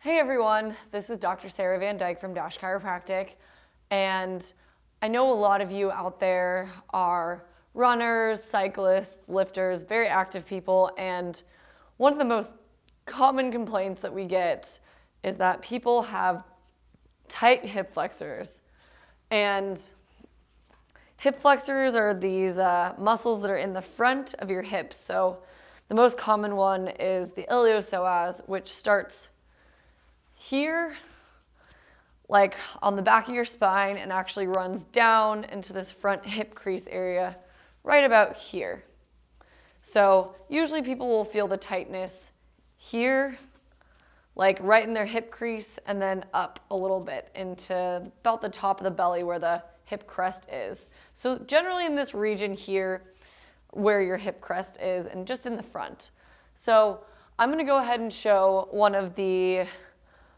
Hey everyone, this is Dr. Sara Van Dyke from DASH Chiropractic, and I know a lot of you out there are runners, cyclists, lifters, very active people, and one of the most common complaints that we get is that people have tight hip flexors. And hip flexors are these muscles that are in the front of your hips. So the most common one is the iliopsoas, which starts here, like on the back of your spine, and actually runs down into this front hip crease area right about here. So usually people will feel the tightness here, like right in their hip crease, and then up a little bit into about the top of the belly where the hip crest is. So generally in this region here where your hip crest is, and just in the front. So I'm going to go ahead and show one of the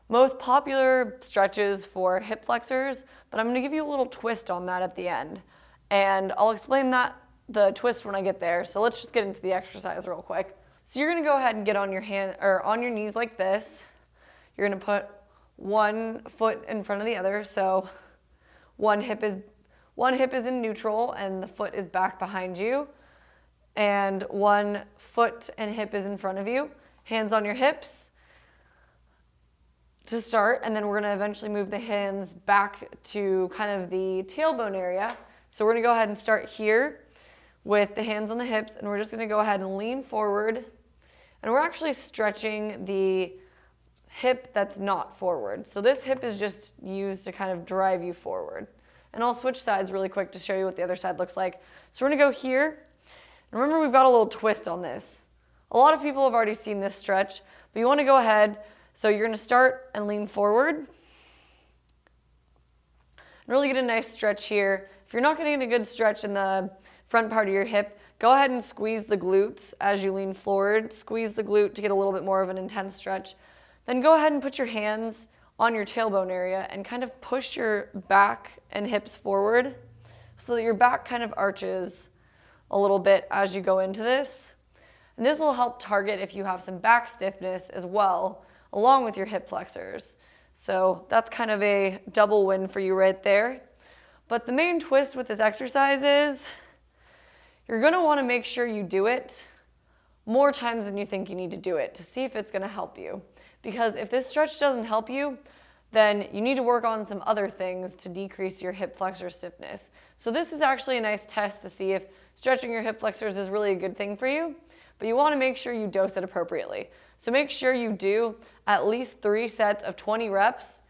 most popular stretches for hip flexors, but I'm going to give you a little twist on that at the end. And I'll explain the twist when I get there. So let's just get into the exercise real quick. So you're going to go ahead and get on your hand or on your knees like this. You're going to put one foot in front of the other. So one hip is in neutral and the foot is back behind you. And one foot and hip is in front of you. Hands on your hips to start, and then we're going to eventually move the hands back to kind of the tailbone area. So we're going to go ahead and start here with the hands on the hips, and we're just going to go ahead and lean forward, and we're actually stretching the hip that's not forward. So this hip is just used to kind of drive you forward. And I'll switch sides really quick to show you what the other side looks like. So we're going to go here. And remember, we've got a little twist on this. A lot of people have already seen this stretch, but you want to go ahead. So you're going to start and lean forward and really get a nice stretch here. If you're not getting a good stretch in the front part of your hip, go ahead and squeeze the glutes as you lean forward. Squeeze the glute to get a little bit more of an intense stretch. Then go ahead and put your hands on your tailbone area and kind of push your back and hips forward so that your back kind of arches a little bit as you go into this. And this will help target if you have some back stiffness as well, along with your hip flexors. So that's kind of a double win for you right there. But the main twist with this exercise is you're going to want to make sure you do it more times than you think you need to do it to see if it's going to help you. Because if this stretch doesn't help you, then you need to work on some other things to decrease your hip flexor stiffness. So this is actually a nice test to see if stretching your hip flexors is really a good thing for you, but you want to make sure you dose it appropriately. So make sure you do at least 3 sets of 20 reps.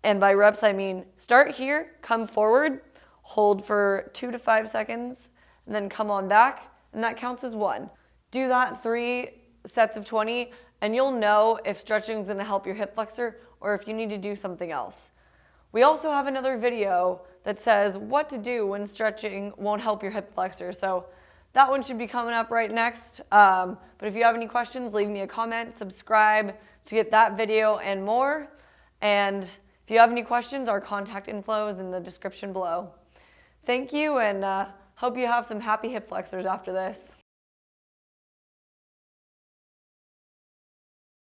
And by reps, I mean start here, come forward, hold for 2 to 5 seconds, and then come on back, and that counts as 1. Do that 3 sets of 20, and you'll know if stretching is going to help your hip flexor or if you need to do something else. We also have another video that says what to do when stretching won't help your hip flexor. So that one should be coming up right next. But if you have any questions, leave me a comment, subscribe to get that video and more. And if you have any questions, our contact info is in the description below. Thank you, and hope you have some happy hip flexors after this.